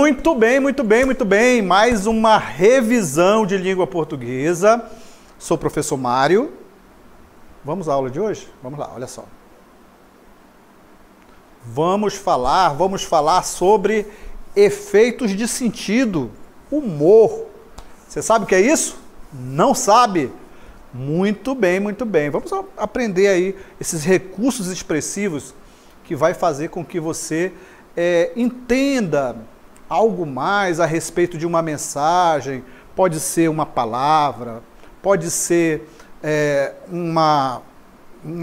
Muito bem, muito bem, muito bem. Mais uma revisão de língua portuguesa. Sou o professor Mário. Vamos à aula de hoje? Vamos lá, olha só. Vamos falar sobre efeitos de sentido, humor. Você sabe o que é isso? Não sabe? Muito bem, muito bem. Vamos aprender aí esses recursos expressivos que vai fazer com que você entenda algo mais a respeito de uma mensagem. Pode ser uma palavra, pode ser uma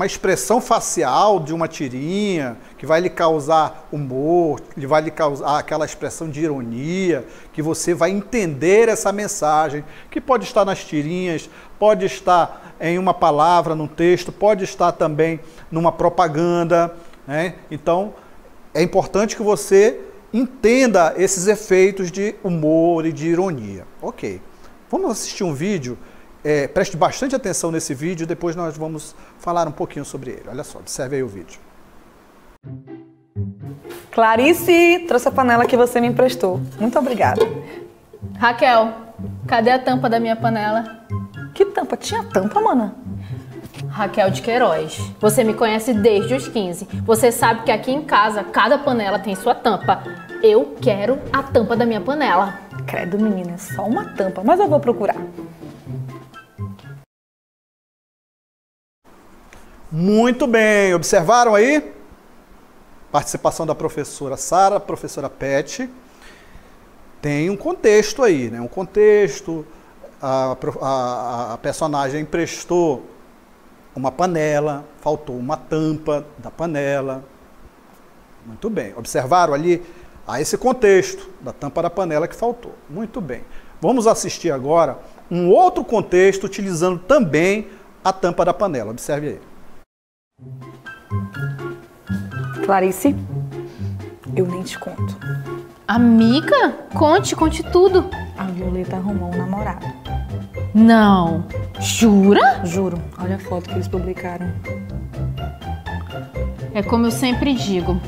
expressão facial de uma tirinha que vai lhe causar humor, que vai lhe causar aquela expressão de ironia, que você vai entender essa mensagem, que pode estar nas tirinhas, pode estar em uma palavra, num texto, pode estar também numa propaganda, né? Então, é importante que você entenda esses efeitos de humor e de ironia. Ok, vamos assistir um vídeo. Preste bastante atenção nesse vídeo, depois nós vamos falar um pouquinho sobre ele. Olha só, observe aí o vídeo. Clarice, trouxe a panela que você me emprestou. Muito obrigada. Raquel, cadê a tampa da minha panela? Que tampa? Tinha tampa, mana? Raquel de Queiroz, você me conhece desde os 15. Você sabe que aqui em casa, cada panela tem sua tampa. Eu quero a tampa da minha panela. Credo, menina, é só uma tampa, mas eu vou procurar. Muito bem, observaram aí? Participação da professora Sara, professora Pet. Tem um contexto aí, né? Um contexto, a personagem emprestou uma panela, faltou uma tampa da panela. Muito bem, observaram ali esse contexto da tampa da panela que faltou. Muito bem. Vamos assistir agora um outro contexto utilizando também a tampa da panela. Observe aí. Clarice, eu nem te conto. Amiga, conte tudo. A Violeta arrumou um namorado. Não. Jura? Juro, olha a foto que eles publicaram. É como eu sempre digo,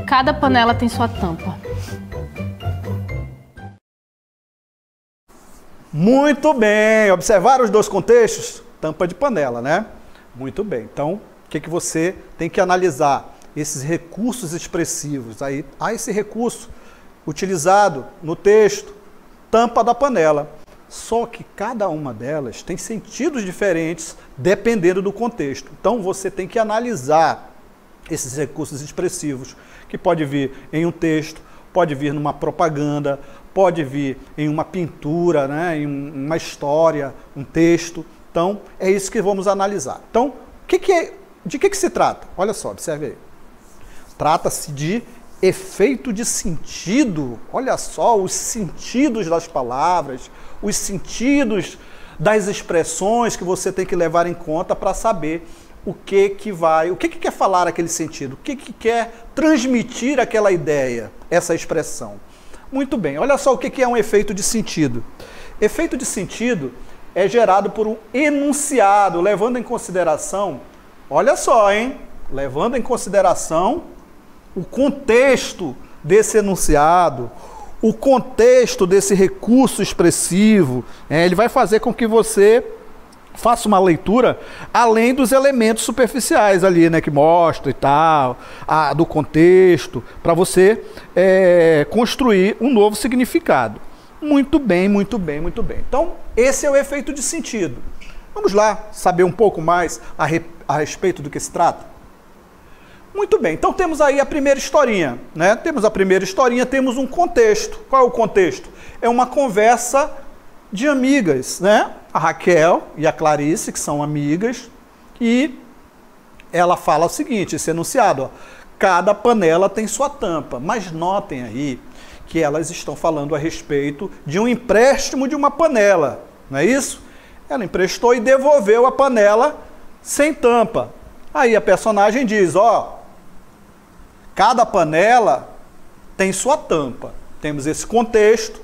cada panela tem sua tampa. Muito bem, observaram os dois contextos? Tampa de panela, né? Muito bem, então o que você tem que analisar? Esses recursos expressivos. Aí há esse recurso utilizado no texto, tampa da panela. Só que cada uma delas tem sentidos diferentes dependendo do contexto. Então você tem que analisar esses recursos expressivos, que pode vir em um texto, pode vir numa propaganda, pode vir em uma pintura, né, em uma história, um texto. Então é isso que vamos analisar. Então, de que se trata? Olha só, observe aí. Trata-se de efeito de sentido. Olha só, os sentidos das palavras, os sentidos das expressões que você tem que levar em conta para saber o que quer falar aquele sentido, o que quer transmitir aquela ideia, essa expressão. Muito bem, olha só o que é um efeito de sentido. Efeito de sentido é gerado por um enunciado, levando em consideração, olha só, hein? Levando em consideração o contexto desse enunciado, o contexto desse recurso expressivo. Ele vai fazer com que você faça uma leitura além dos elementos superficiais ali, né, que mostra e tal, do contexto, para você construir um novo significado. Muito bem, muito bem, muito bem. Então, esse é o efeito de sentido. Vamos lá saber um pouco mais a respeito do que se trata? Muito bem, então temos aí a primeira historinha, né? Temos a primeira historinha, temos um contexto. Qual é o contexto? É uma conversa de amigas, né? A Raquel e a Clarice, que são amigas, e ela fala o seguinte, esse enunciado, ó, cada panela tem sua tampa. Mas notem aí que elas estão falando a respeito de um empréstimo de uma panela, não é isso? Ela emprestou e devolveu a panela sem tampa. Aí a personagem diz, ó, cada panela tem sua tampa. Temos esse contexto,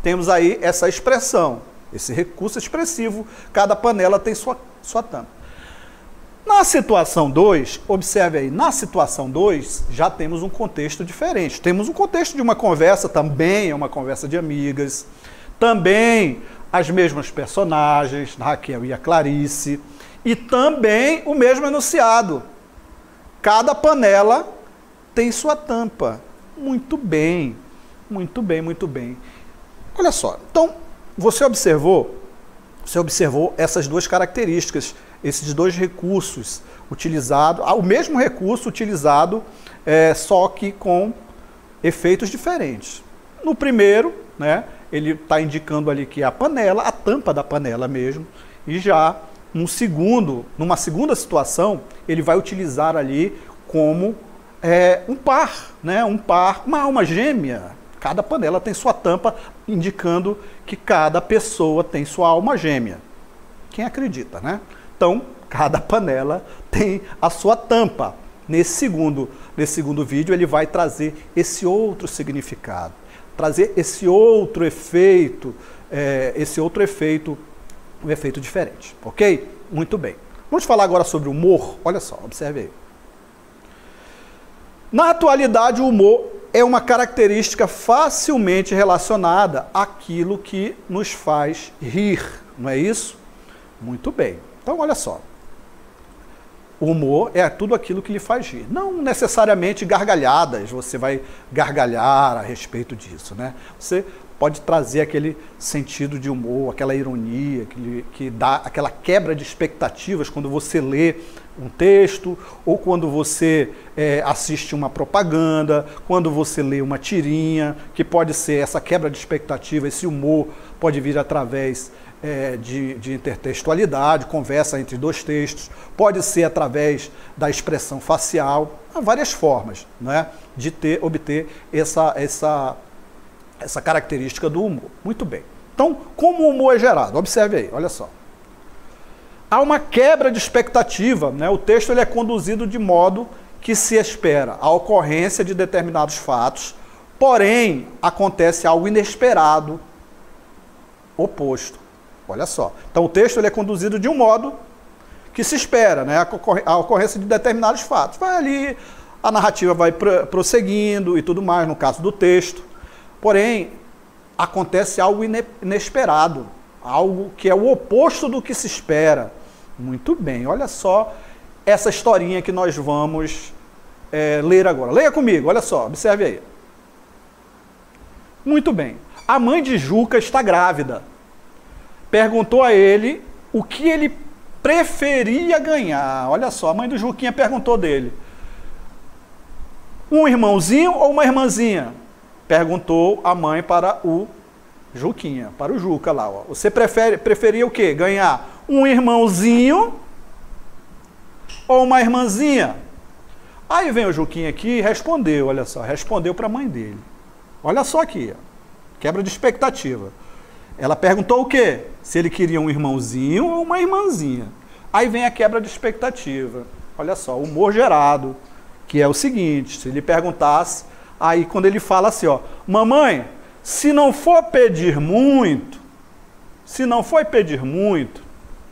temos aí essa expressão, esse recurso expressivo, cada panela tem sua tampa. Na situação 2, observe aí, na situação 2 já temos um contexto diferente. Temos um contexto de uma conversa, também é uma conversa de amigas, também as mesmas personagens, Raquel e a Clarice, e também o mesmo enunciado. Cada panela tem sua tampa. Muito bem, muito bem, muito bem. Olha só, então você observou essas duas características, esses dois recursos utilizados, o mesmo recurso utilizado, só que com efeitos diferentes. No primeiro, né, ele está indicando ali que é a panela, a tampa da panela mesmo, e já numa segunda situação, ele vai utilizar ali como um par, né, uma alma gêmea. Cada panela tem sua tampa, indicando que cada pessoa tem sua alma gêmea. Quem acredita, né? Então, cada panela tem a sua tampa. Nesse segundo vídeo, ele vai trazer esse outro significado, trazer esse outro efeito, um efeito diferente, ok? Muito bem. Vamos falar agora sobre humor. Olha só, observe aí. Na atualidade, o humor é uma característica facilmente relacionada àquilo que nos faz rir, não é isso? Muito bem. Então, olha só. O humor é tudo aquilo que lhe faz rir. Não necessariamente gargalhadas, você vai gargalhar a respeito disso, né? Você pode trazer aquele sentido de humor, aquela ironia, que dá aquela quebra de expectativas quando você lê um texto, ou quando você assiste uma propaganda, quando você lê uma tirinha, que pode ser essa quebra de expectativa, esse humor pode vir através de intertextualidade, conversa entre dois textos, pode ser através da expressão facial, há várias formas, né, de obter essa característica do humor. Muito bem. Então, como o humor é gerado? Observe aí, olha só. Há uma quebra de expectativa, né? O texto ele é conduzido de modo que se espera a ocorrência de determinados fatos, porém, acontece algo inesperado, oposto. Olha só. Então, o texto ele é conduzido de um modo que se espera, né? A ocorrência de determinados fatos. Vai ali, a narrativa vai prosseguindo e tudo mais, no caso do texto. Porém, acontece algo inesperado, algo que é o oposto do que se espera. Muito bem, olha só essa historinha que nós vamos ler agora. Leia comigo, olha só, observe aí. Muito bem. A mãe de Juca está grávida. Perguntou a ele o que ele preferia ganhar. Olha só, a mãe do Juquinha perguntou dele. Um irmãozinho ou uma irmãzinha? Perguntou a mãe para o Juquinha, para o Juca lá. Ó. Você preferia o quê? Ganhar um irmãozinho ou uma irmãzinha? Aí vem o Juquinha aqui e respondeu, olha só, respondeu para a mãe dele. Olha só aqui, ó, quebra de expectativa. Ela perguntou o quê? Se ele queria um irmãozinho ou uma irmãzinha. Aí vem a quebra de expectativa. Olha só, o humor gerado, que é o seguinte, se ele perguntasse, aí quando ele fala assim, ó, mamãe, se não for pedir muito,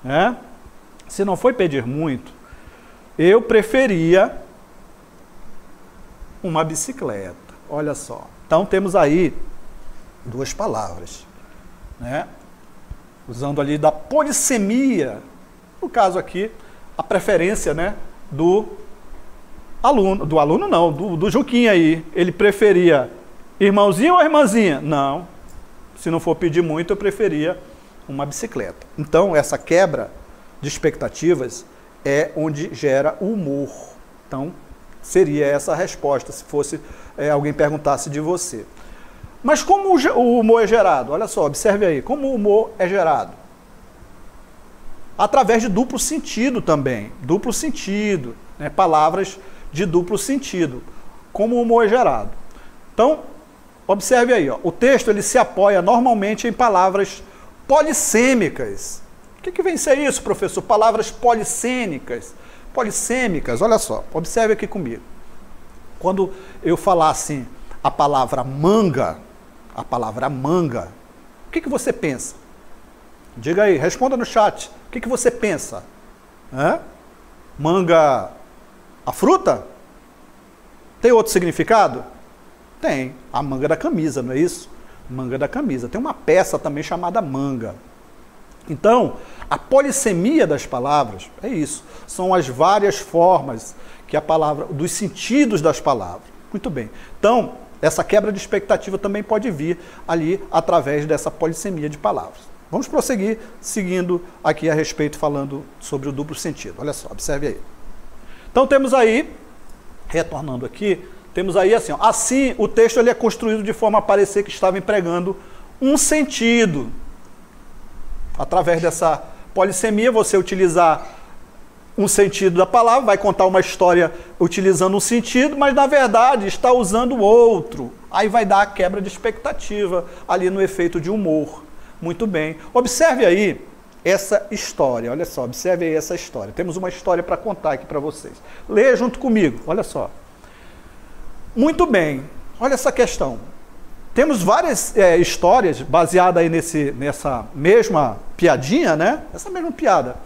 né? Se não for pedir muito, eu preferia uma bicicleta. Olha só. Então temos aí duas palavras, né? Usando ali da polissemia, no caso aqui, a preferência, né, do Juquinha aí. Ele preferia irmãozinho ou irmãzinha? Não. Se não for pedir muito, eu preferia uma bicicleta. Então, essa quebra de expectativas é onde gera o humor. Então, seria essa a resposta, se fosse alguém perguntasse de você. Mas como o humor é gerado? Olha só, observe aí. Como o humor é gerado? Através de duplo sentido também. Duplo sentido, né? Palavras de duplo sentido. Como o humor é gerado? Então, observe aí. Ó, o texto ele se apoia normalmente em palavras polissêmicas. O que vem ser isso, professor? Palavras polissêmicas. Polissêmicas, olha só. Observe aqui comigo. Quando eu falar assim, a palavra manga, o que você pensa? Diga aí, responda no chat. O que você pensa? Manga, a fruta? Tem outro significado? Tem. A manga da camisa, não é isso? Manga da camisa. Tem uma peça também chamada manga. Então, a polissemia das palavras é isso. São as várias formas que a palavra, dos sentidos das palavras. Muito bem. Então, essa quebra de expectativa também pode vir ali através dessa polissemia de palavras. Vamos prosseguir seguindo aqui a respeito, falando sobre o duplo sentido. Olha só, observe aí. Então temos aí, retornando aqui, temos aí assim, ó, assim o texto ele é construído de forma a parecer que estava empregando um sentido. Através dessa polissemia, você utilizar um sentido da palavra, vai contar uma história utilizando um sentido, mas na verdade está usando outro. Aí vai dar a quebra de expectativa ali no efeito de humor. Muito bem. Observe aí essa história. Olha só, observe aí essa história. Temos uma história para contar aqui para vocês. Leia junto comigo. Olha só. Muito bem. Olha essa questão. Temos várias histórias baseadas aí nessa mesma piadinha, né? Essa mesma piada.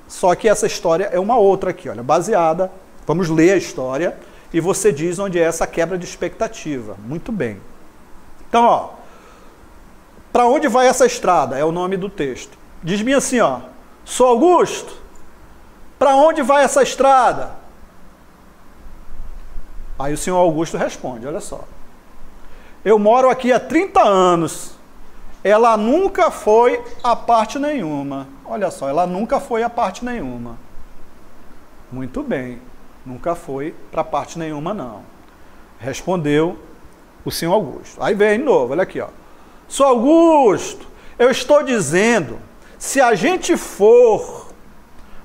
Só que essa história é uma outra aqui, olha, baseada. Vamos ler a história e você diz onde é essa quebra de expectativa. Muito bem. Então, ó, para onde vai essa estrada? É o nome do texto. Diz-me assim, ó, sou Augusto, para onde vai essa estrada? Aí o senhor Augusto responde, olha só. Eu moro aqui há 30 anos. Ela nunca foi a parte nenhuma. Olha só, ela nunca foi a parte nenhuma. Muito bem. Nunca foi para parte nenhuma, não. Respondeu o senhor Augusto. Aí vem de novo, olha aqui, ó. Sou Augusto, eu estou dizendo, se a gente for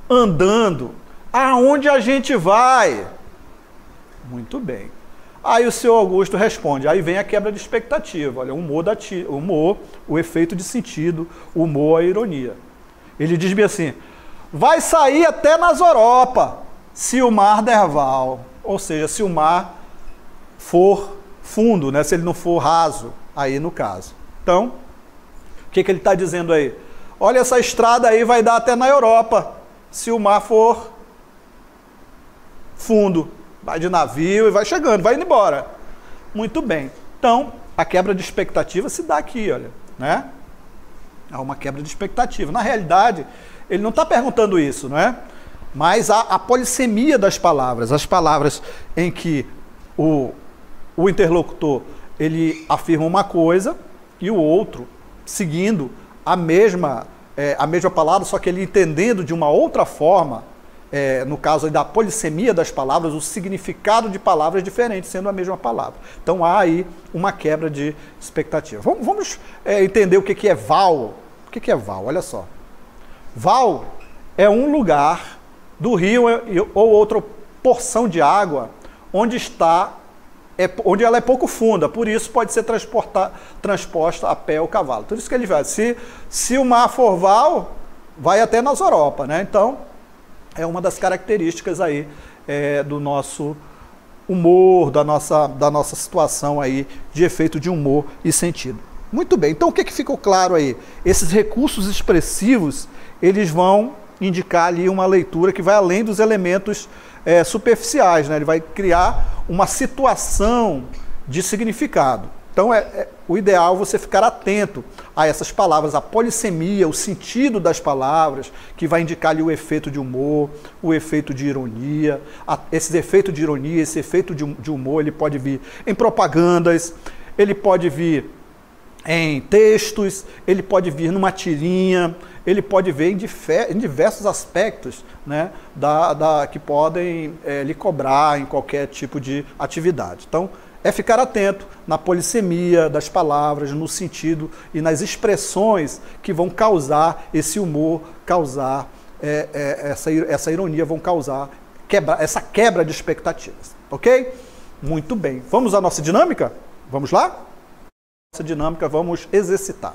andando, aonde a gente vai? Muito bem. Aí o senhor Augusto responde, aí vem a quebra de expectativa, olha, o humor, o efeito de sentido, o humor, a ironia. Ele diz-me assim, vai sair até nas Europa, se o mar der val, ou seja, se o mar for fundo, né? Se ele não for raso, aí no caso. Então, o que ele está dizendo aí? Olha, essa estrada aí vai dar até na Europa, se o mar for fundo. Vai de navio e vai chegando, vai indo embora. Muito bem. Então, a quebra de expectativa se dá aqui, olha, né? Há uma quebra de expectativa. Na realidade, ele não está perguntando isso, não é? Mas a polissemia das palavras, as palavras em que o interlocutor ele afirma uma coisa e o outro, seguindo a mesma palavra, só que ele entendendo de uma outra forma, no caso da polissemia das palavras, o significado de palavras diferentes, sendo a mesma palavra. Então há aí uma quebra de expectativa. Vamos entender o que é val. O que é val? Olha só. Val é um lugar do rio ou outra porção de água onde ela é pouco funda, por isso pode ser transposta a pé ou cavalo. Por isso que ele vai, se o mar for val, vai até nas Europa, né? Então, é uma das características aí do nosso humor, da nossa situação aí de efeito de humor e sentido. Muito bem, então o que ficou claro aí? Esses recursos expressivos, eles vão indicar ali uma leitura que vai além dos elementos superficiais, né? Ele vai criar uma situação de significado. Então, o ideal é você ficar atento a essas palavras, a polissemia, o sentido das palavras, que vai indicar ali o efeito de humor, o efeito de ironia. Esse efeito de ironia, esse efeito de humor, ele pode vir em propagandas, ele pode vir em textos, ele pode vir numa tirinha, ele pode vir em diversos aspectos, né, que podem lhe cobrar em qualquer tipo de atividade. Então, é ficar atento na polissemia das palavras, no sentido e nas expressões que vão causar esse humor, causar essa ironia, vão causar essa quebra de expectativas. Ok? Muito bem. Vamos à nossa dinâmica? Vamos lá? Nossa dinâmica, vamos exercitar.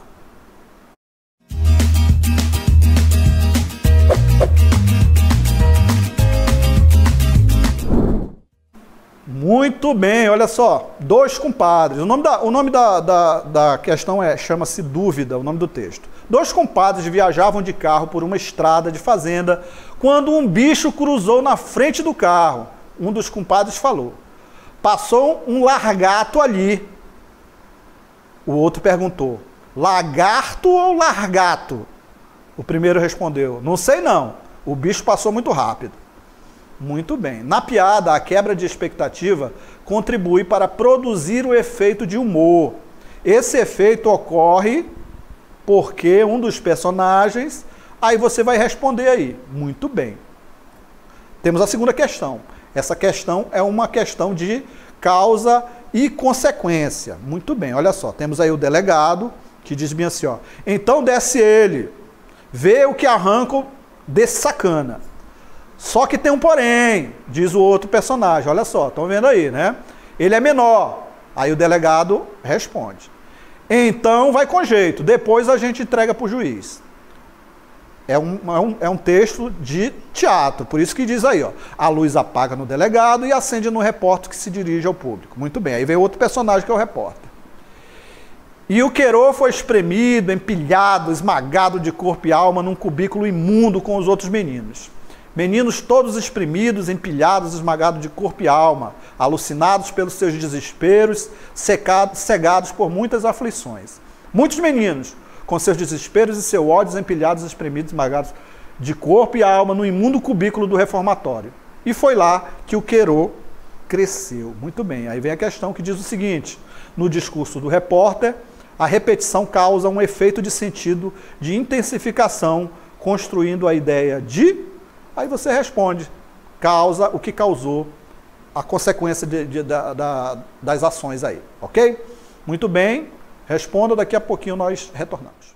Muito bem, olha só, 2 compadres. O nome da questão chama-se dúvida, o nome do texto. 2 compadres viajavam de carro por uma estrada de fazenda quando um bicho cruzou na frente do carro. Um dos compadres falou: passou um largato ali. O outro perguntou: lagarto ou largato? O primeiro respondeu: não sei não, o bicho passou muito rápido. Muito bem. Na piada, a quebra de expectativa contribui para produzir o efeito de humor. Esse efeito ocorre porque um dos personagens... Aí você vai responder aí. Muito bem. Temos a segunda questão. Essa questão é uma questão de causa e consequência. Muito bem, olha só. Temos aí o delegado que diz bem assim, ó. Então desce ele, vê o que arrancam desse sacana. Só que tem um porém, diz o outro personagem. Olha só, estão vendo aí, né? Ele é menor. Aí o delegado responde: então vai com jeito, depois a gente entrega para o juiz. É um texto de teatro, por isso que diz aí, ó, a luz apaga no delegado e acende no repórter que se dirige ao público. Muito bem, aí vem outro personagem que é o repórter. E o Querô foi espremido, empilhado, esmagado de corpo e alma num cubículo imundo com os outros meninos. Meninos todos espremidos, empilhados, esmagados de corpo e alma, alucinados pelos seus desesperos, cegados por muitas aflições. Muitos meninos, com seus desesperos e seus ódios empilhados, espremidos, esmagados de corpo e alma no imundo cubículo do reformatório. E foi lá que o Querô cresceu. Muito bem, aí vem a questão que diz o seguinte: no discurso do repórter, a repetição causa um efeito de sentido de intensificação, construindo a ideia de... Aí você responde, causa o que causou, a consequência das ações aí, ok? Muito bem, responda, daqui a pouquinho nós retornamos.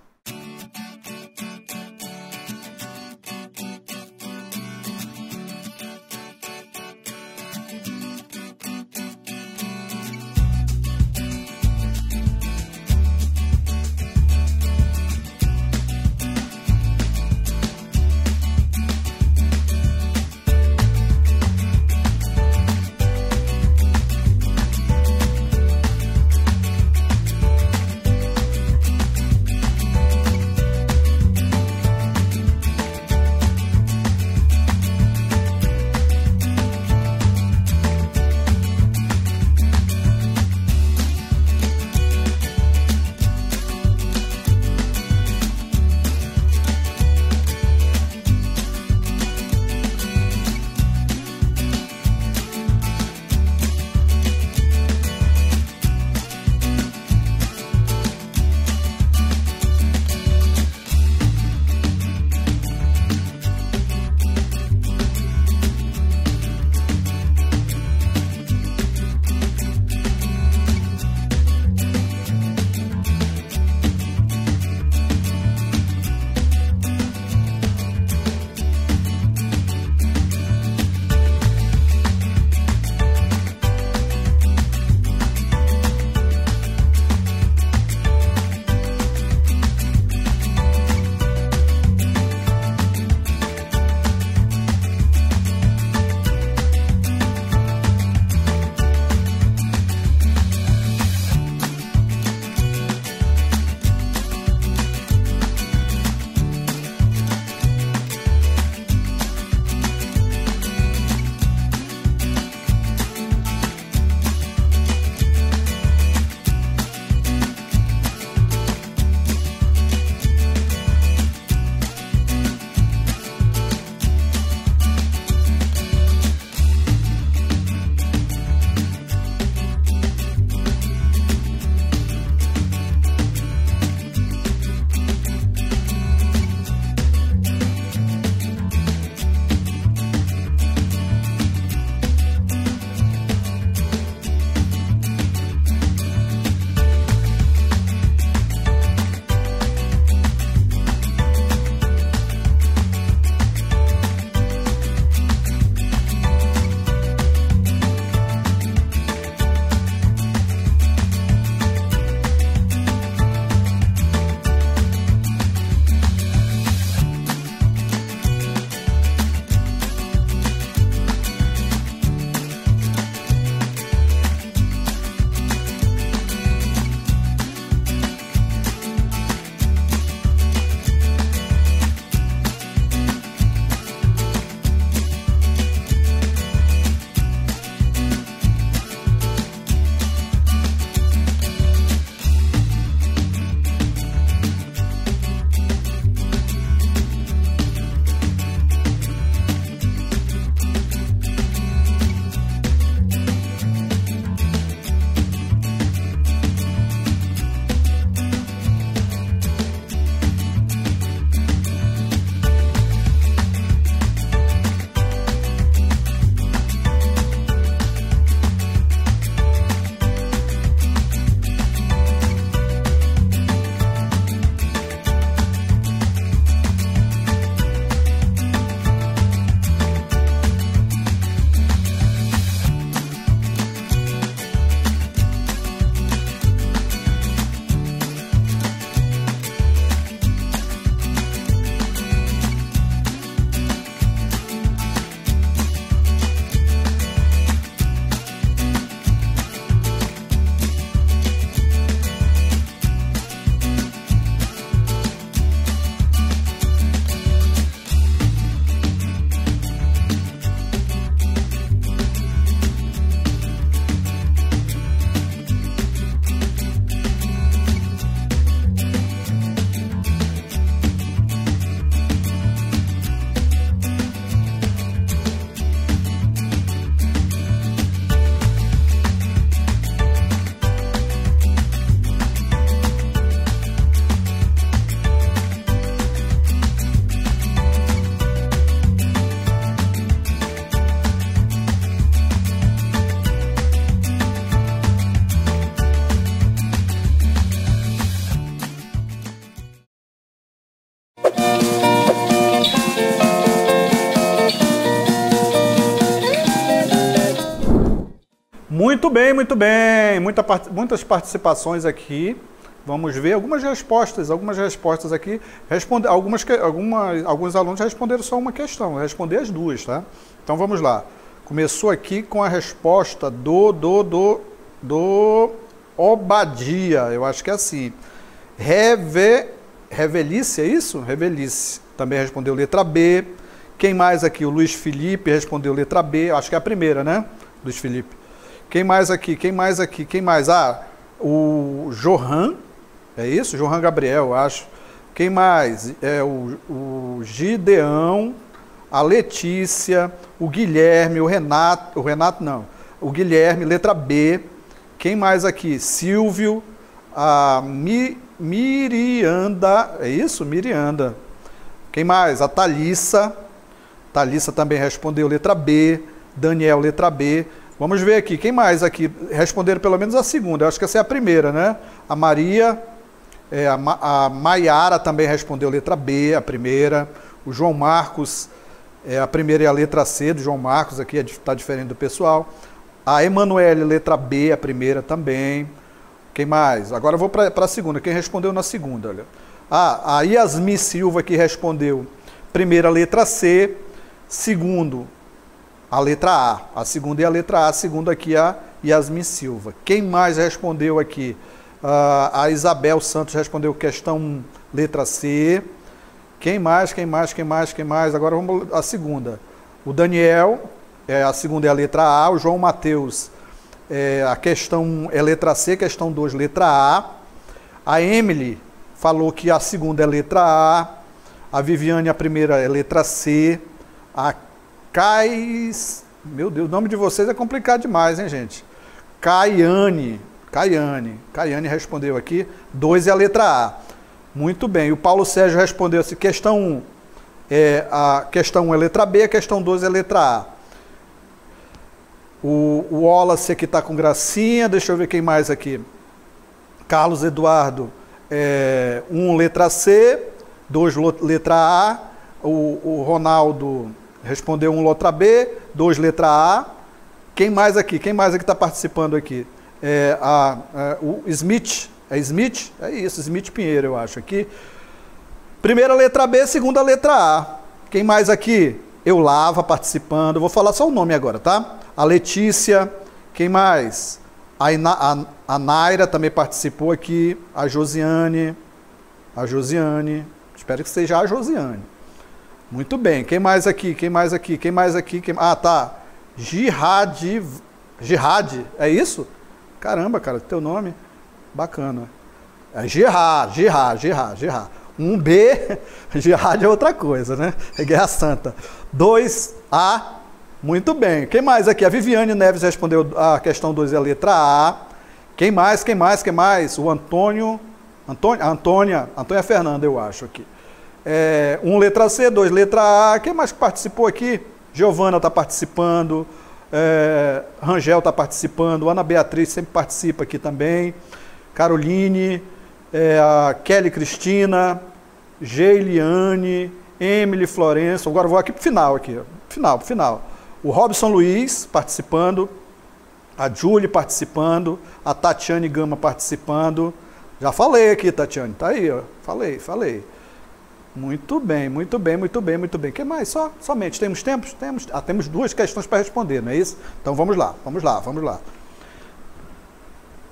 Muito bem, muito bem. Muitas participações aqui. Vamos ver algumas respostas aqui. Alguns alunos responderam só uma questão, eu respondi as duas, tá? Então vamos lá. Começou aqui com a resposta do Obadia, eu acho que é assim. Revelice, é isso? Revelice. Também respondeu letra B. Quem mais aqui? O Luiz Felipe respondeu letra B, acho que é a primeira, né? Luiz Felipe. Quem mais aqui? Quem mais aqui? Quem mais? Ah, o Johan, é isso? Johan Gabriel, eu acho. Quem mais? É o Gideão, a Letícia, o Guilherme, o Renato não. O Guilherme, letra B. Quem mais aqui? Silvio, a Mirianda, é isso? Mirianda. Quem mais? A Thalissa. Thalissa também respondeu letra B. Daniel, letra B. Vamos ver aqui. Quem mais aqui? Responderam pelo menos a segunda. Eu acho que essa é a primeira, né? A Maria, a Maiara também respondeu letra B, a primeira. O João Marcos, a primeira é a letra C do João Marcos, aqui está diferente do pessoal. A Emanuele, letra B, a primeira também. Quem mais? Agora eu vou para a segunda. Quem respondeu na segunda? Olha. A Yasmin Silva que respondeu primeira letra C, segundo a letra A. A segunda é a letra A, a segunda aqui é a Yasmin Silva. Quem mais respondeu aqui? A Isabel Santos respondeu questão 1, letra C. Quem mais? Agora vamos a segunda. O Daniel, a segunda é a letra A. O João Mateus, a questão 1 é letra C, questão 2, letra A. A Emily falou que a segunda é letra A. A Viviane, a primeira é letra C. A meu Deus, o nome de vocês é complicado demais, hein, gente? Caiane respondeu aqui, 2 é a letra A. Muito bem, o Paulo Sérgio respondeu assim, questão 1, a questão 1 é letra B, a questão 2 é letra A. O Wallace aqui está com gracinha, deixa eu ver quem mais aqui. Carlos Eduardo, 1 letra C, 2 letra A. O Ronaldo respondeu 1 letra B, 2 letra A. Quem mais aqui está participando aqui? O Smith, Smith? É isso, Smith Pinheiro, eu acho aqui. Primeira letra B, segunda letra A. Quem mais aqui? Eulava participando, vou falar só o nome agora, tá? A Letícia, quem mais? A Naira também participou aqui, a Josiane, espero que seja a Josiane. Muito bem, quem mais aqui? Ah, tá. Jihad, é isso? Caramba, cara, teu nome, bacana. É Jihad. 1B, Jihad é outra coisa, né? É Guerra Santa. 2A, muito bem. Quem mais aqui? A Viviane Neves respondeu a questão 2 é a letra A. Quem mais? O Antônia Fernanda, eu acho aqui. 1 letra C, 2 letra A. Quem mais que participou aqui? Giovana está participando. Rangel está participando. Ana Beatriz sempre participa aqui também. Caroline, a Kelly Cristina, Geiliane, Emily Florencio. Agora vou aqui para o final. Final. O Robson Luiz participando. A Julie participando. A Tatiane Gama participando. Já falei aqui, Tatiane. Tá aí, ó. Falei. Muito bem. O que mais? Somente. Temos tempo? Temos 2 questões para responder, não é isso? Então vamos lá.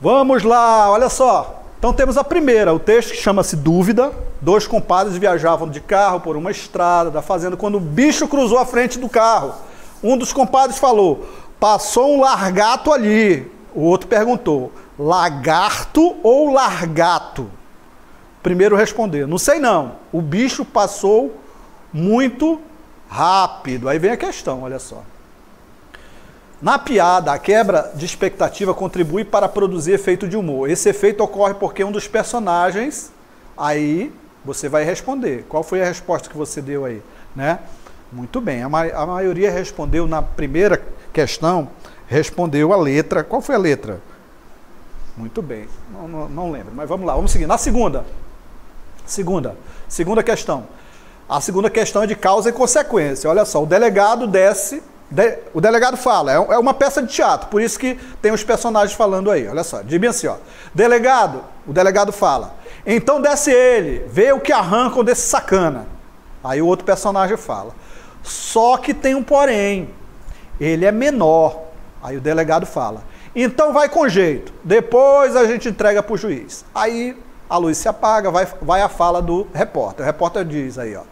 Vamos lá, olha só. Então temos a primeira, o texto que chama-se Dúvida. 2 compadres viajavam de carro por uma estrada da fazenda quando o bicho cruzou a frente do carro. Um dos compadres falou, passou um largato ali. O outro perguntou, lagarto ou largato? Primeiro respondeu, não sei não, o bicho passou muito rápido. Aí vem a questão, olha só. Na piada, a quebra de expectativa contribui para produzir efeito de humor. Esse efeito ocorre porque um dos personagens, aí você vai responder. Qual foi a resposta que você deu aí, né? Muito bem, a maioria respondeu na primeira questão, respondeu a letra. Qual foi a letra? Muito bem, não lembro, mas vamos lá, vamos seguir. Na segunda questão. A segunda questão é de causa e consequência. Olha só, o delegado desce O delegado fala, é uma peça de teatro, por isso que tem os personagens falando aí. Olha só, diz bem assim, ó. Delegado, o delegado fala, então desce ele, vê o que arrancam desse sacana. Aí o outro personagem fala, só que tem um porém, ele é menor. Aí o delegado fala, então vai com jeito, depois a gente entrega para o juiz. Aí a luz se apaga, vai a fala do repórter. O repórter diz aí, ó.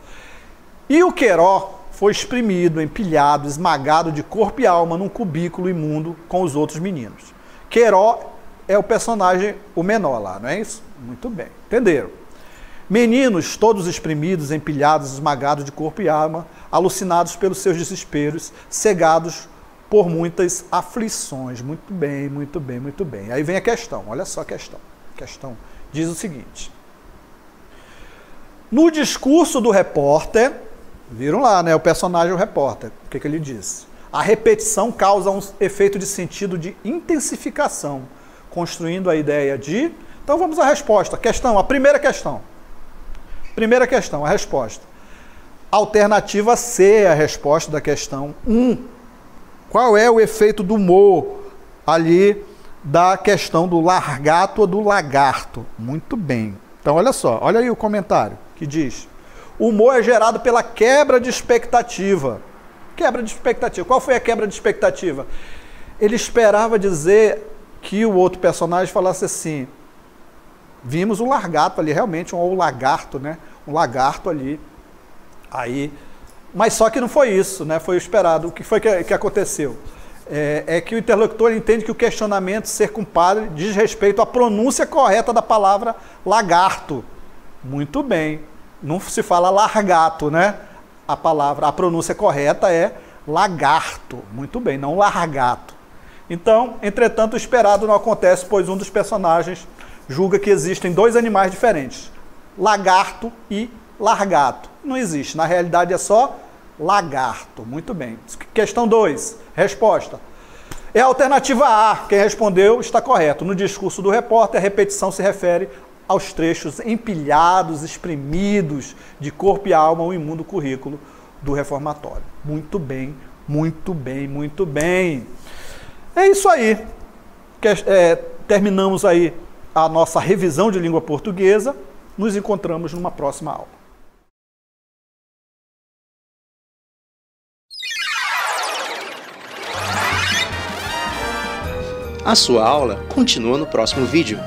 E o Queró foi exprimido, empilhado, esmagado de corpo e alma num cubículo imundo com os outros meninos. Queró é o personagem, o menor lá, não é isso? Muito bem, entenderam? Meninos todos exprimidos, empilhados, esmagados de corpo e alma, alucinados pelos seus desesperos, cegados por muitas aflições. Muito bem, muito bem, muito bem. Aí vem a questão, olha só a questão. A questão diz o seguinte. No discurso do repórter, viram lá, né, o personagem, o repórter, o que ele disse? A repetição causa um efeito de sentido de intensificação, construindo a ideia de... Então vamos à resposta. A primeira questão. Primeira questão, a resposta. Alternativa C, a resposta da questão 1. Qual é o efeito do humor ali da questão do largato ou do lagarto? Muito bem. Então olha só, olha aí o comentário que diz... O humor é gerado pela quebra de expectativa. Quebra de expectativa. Qual foi a quebra de expectativa? Ele esperava dizer que o outro personagem falasse assim, vimos um largato ali, realmente, um lagarto, né? Um lagarto ali. Aí, mas só que não foi isso, né? Foi o esperado. O que foi que aconteceu? É que o interlocutor entende que o questionamento ser compadre diz respeito à pronúncia correta da palavra lagarto. Muito bem. Não se fala largato, né? A pronúncia correta é lagarto. Muito bem, não largato. Então, entretanto, o esperado não acontece, pois um dos personagens julga que existem dois animais diferentes. Lagarto e largato. Não existe, na realidade é só lagarto. Muito bem. Questão 2, resposta. É a alternativa A. Quem respondeu está correto. No discurso do repórter, a repetição se refere aos trechos empilhados, exprimidos de corpo e alma, o imundo currículo do reformatório. Muito bem, muito bem, muito bem. É isso aí. Terminamos aí a nossa revisão de língua portuguesa. Nos encontramos numa próxima aula. A sua aula continua no próximo vídeo.